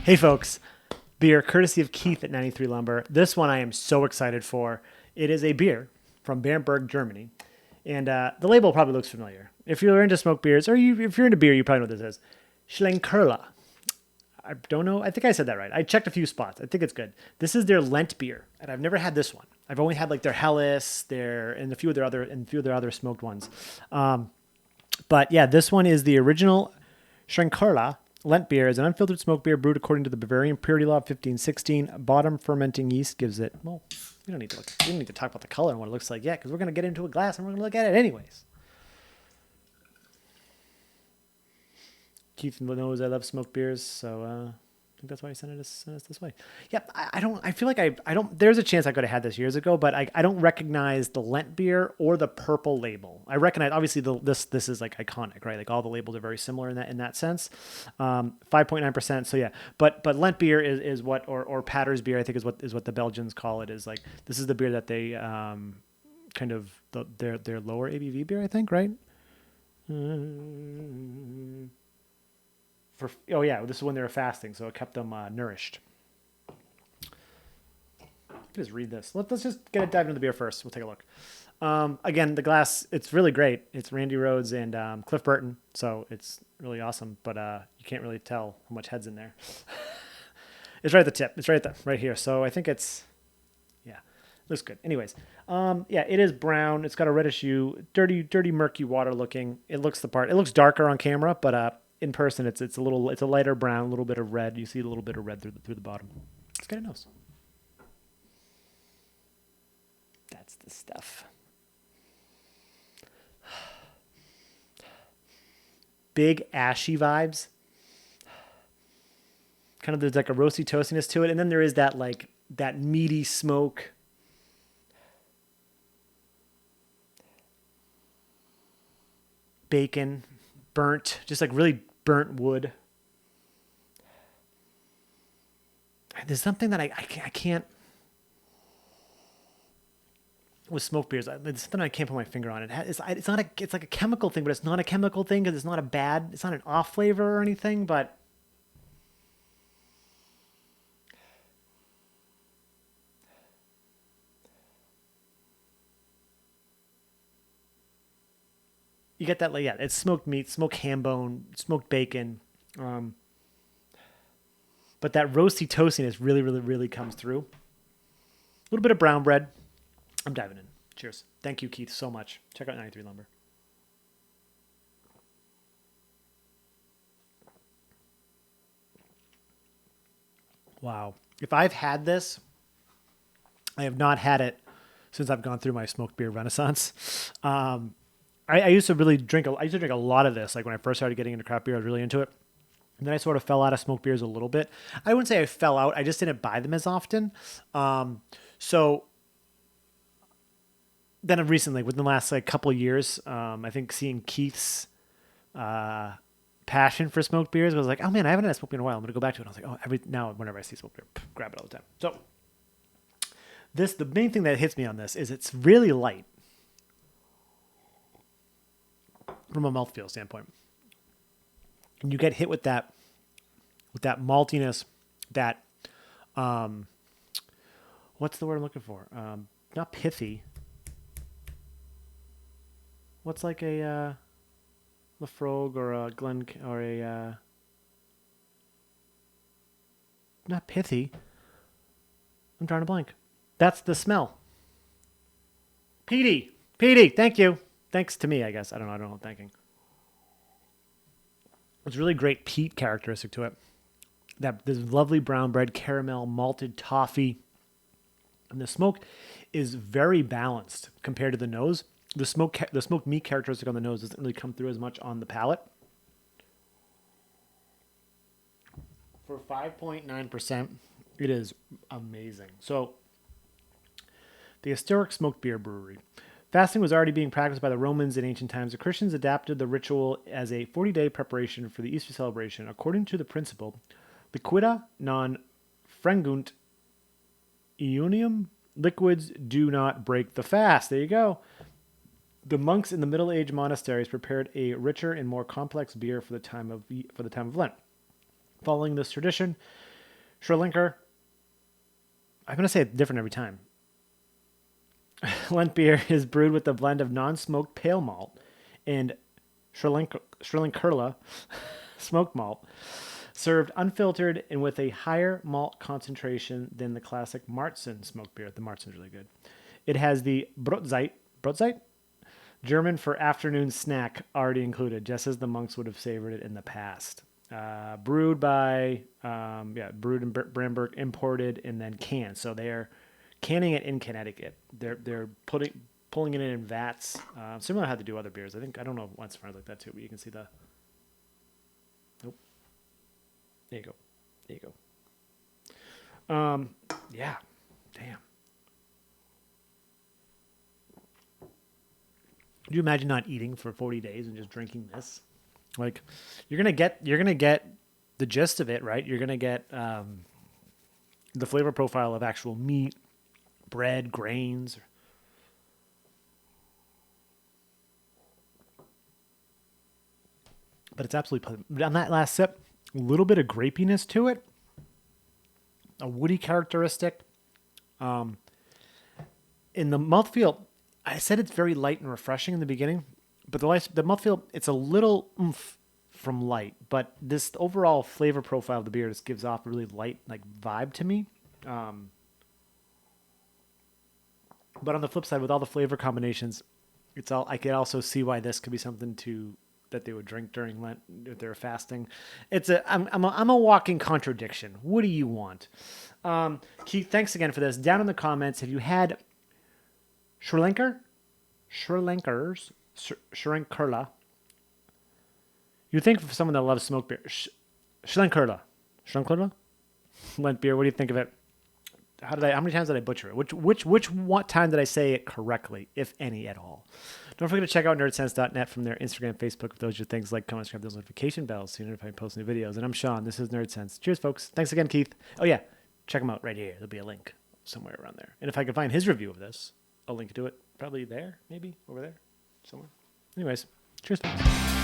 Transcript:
Hey folks, beer courtesy of Keith at 93 Lumber. This one I am so excited for. It is a beer from Bamberg, Germany. And the label probably looks familiar. If you're into smoke beers, or if you're into beer, you probably know what this is. Schlenkerla. I don't know. I think I said that right. I checked a few spots. I think it's good. This is their Lentbeer, and I've never had this one. I've only had like their Helles, and a few of their other smoked ones. But yeah, this one is the original Schlenkerla Lentbeer. Is an unfiltered smoke beer brewed according to the Bavarian Purity Law of 1516. Bottom-fermenting yeast gives it. Well, we don't need to talk about the color and what it looks like yet, because we're going to get into a glass and we're going to look at it anyways. Keith knows I love smoked beers, so I think that's why he sent us this way. Yep, I feel like I don't. There's a chance I could have had this years ago, but I don't recognize the Lentbeer or the purple label. I recognize obviously this is like iconic, right? Like all the labels are very similar in that sense. 5.9%. So yeah, but Lentbeer is what or Patters beer I think is what the Belgians call it. Is like this is the beer that they kind of their lower ABV beer I think, right? This is when they were fasting, so it kept them nourished. Just read this. Let's just get a dive into the beer first. We'll take a look. Again, the glass, it's really great. It's Randy Rhoads and Cliff Burton, so it's really awesome, but you can't really tell how much head's in there. It's right at the tip. It's right here. So I think it's, looks good. Anyways, it is brown. It's got a reddish hue, dirty, murky water looking. It looks the part. It looks darker on camera, but in person, it's a lighter brown, a little bit of red. You see a little bit of red through the bottom. Let's get a nose. That's the stuff. Big ashy vibes. Kind of there's like a roasty toastiness to it, and then there is that meaty smoke. Bacon, burnt, just like really burnt wood. There's something that I can't with smoke beers. There's something I can't put my finger on. It's like a chemical thing, but it's not a chemical thing because it's not an off flavor or anything, but you get that, it's smoked meat, smoked ham bone, smoked bacon. But that roasty toastiness really comes through. A little bit of brown bread. I'm diving in. Cheers. Thank you, Keith, so much. Check out 93 Lumber. Wow. If I've had this, I have not had it since I've gone through my smoked beer renaissance. I used to drink a lot of this. Like when I first started getting into craft beer, I was really into it. And then I sort of fell out of smoked beers a little bit. I wouldn't say I fell out. I just didn't buy them as often. So then recently, within the last couple of years, I think seeing Keith's passion for smoked beers, I was like, oh man, I haven't had a smoked beer in a while. I'm going to go back to it. And I was like, now whenever I see smoked beer, grab it all the time. So the main thing that hits me on this is it's really light from a mouthfeel standpoint. And you get hit with that maltiness, that what's the word I'm looking for? Not pithy. What's like a Lafrogue or a Glen or a not pithy. I'm drawing a blank. That's the smell. Peaty, thank you. Thanks to me, I guess. I don't know what I'm thanking. It's really great peat characteristic to it. This lovely brown bread, caramel, malted toffee. And the smoke is very balanced compared to the nose. The smoked meat characteristic on the nose doesn't really come through as much on the palate. For 5.9%, it is amazing. So, the historic smoked beer brewery. Fasting was already being practiced by the Romans in ancient times. The Christians adapted the ritual as a 40-day preparation for the Easter celebration. According to the principle, liquida non frangunt eunium, liquids do not break the fast. There you go. The monks in the Middle Age monasteries prepared a richer and more complex beer for the time of Lent. Following this tradition, Schlenker. I'm going to say it different every time. Lentbeer is brewed with a blend of non-smoked pale malt and Schlenkerla smoked malt, served unfiltered and with a higher malt concentration than the classic Marzen smoked beer. The Marzen's really good. It has the Brotzeit, German for afternoon snack, already included, just as the monks would have savored it in the past. Brewed by, brewed in Bamberg, imported, and then canned. So they are canning it in Connecticut. They're pulling it in vats, similar to how they do other beers. I don't know what's front like that too, but you can see the. Nope. There you go. Yeah. Damn. Could you imagine not eating for 40 days and just drinking this? Like, you're gonna get the gist of it, right? You're gonna get the flavor profile of actual meat, bread, grains. But it's absolutely pleasant. On that last sip, a little bit of grapiness to it, a woody characteristic. In the mouthfeel, I said it's very light and refreshing in the beginning, but the mouthfeel, it's a little oomph from light, but this overall flavor profile of the beer just gives off a really light like vibe to me. But on the flip side, with all the flavor combinations, I could also see why this could be something that they would drink during Lent if they're fasting. I'm a walking contradiction. What do you want? Keith, thanks again for this. Down in the comments, have you had Schlenkerla? You think of someone that loves smoke beer. Schlenkerla Lentbeer. What do you think of it? How many times did I butcher it? Which time did I say it correctly, if any at all? Don't forget to check out nerdsense.net from their Instagram, Facebook. If those are things, like, comment, subscribe, those notification bells so you know if I post new videos. And I'm Sean. This is Nerdsense. Cheers, folks. Thanks again, Keith. Oh yeah, check him out right here. There'll be a link somewhere around there. And if I can find his review of this, I'll link to it. Probably there, maybe over there, somewhere. Anyways, cheers, folks.